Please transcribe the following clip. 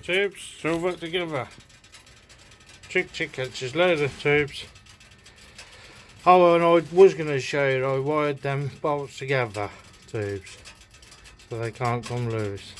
tubes, all work together. Trick catches, load of tubes. Oh, and I was going to show you I wired them bolts together, tubes, so they can't come loose.